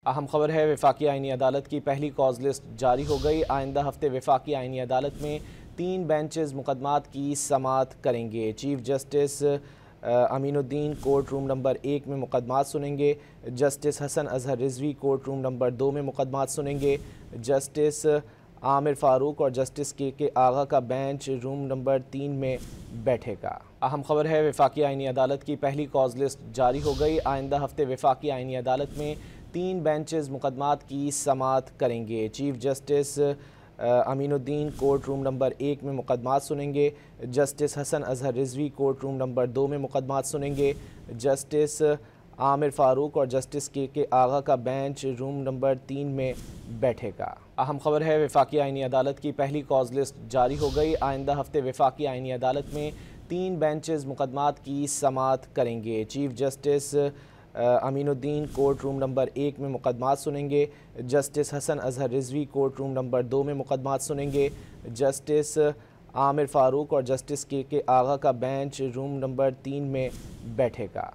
अहम खबर है, वफाकी आईनी अदालत की पहली कॉज लिस्ट जारी हो गई। आइंदा हफ्ते वफाकी आईनी अदालत में 3 बेंचेस मुकदमात की समाअत करेंगे। Chief justice Aminuddin court room number 1 में मुकदमात सुनेंगे। Justice Hasan Azhar Rizvi court room number 2 में मुकदमात सुनेंगे। जस्टिस आमिर फारूक और जस्टिस के आगा का बेंच रूम नंबर 3 में बैठेगा। अहम खबर है, वफाकी आईनी अदालत की पहली कॉज लिस्ट जारी हो गई। आइंदा हफ्ते वफाकी आईनी अदालत में 3 बेंचेस मुकदमात की समाअत करेंगे। Chief justice Aminuddin court room number 1 में मुकदमात सुनेंगे। Justice Hasan Azhar Rizvi court room number 2 में मुकदमात सुनेंगे। जस्टिस आमिर फारूक और जस्टिस के आगा का बेंच रूम नंबर 3 में बैठेगा। अहम खबर है, वफाकी आईनी अदालत की पहली कॉज लिस्ट जारी हो गई। आइंदा हफ्ते वफाकी आईनी अदालत में 3 बेंचेस मुकदमात की समाअत करेंगे। Chief justice Aminuddin court room number 1 में मुकदमात सुनेंगे। Justice Hasan Azhar Rizvi court room number 2 में मुकदमात सुनेंगे। जस्टिस आमिर फारूक और जस्टिस के आगा का बेंच रूम नंबर 3 में बैठेगा।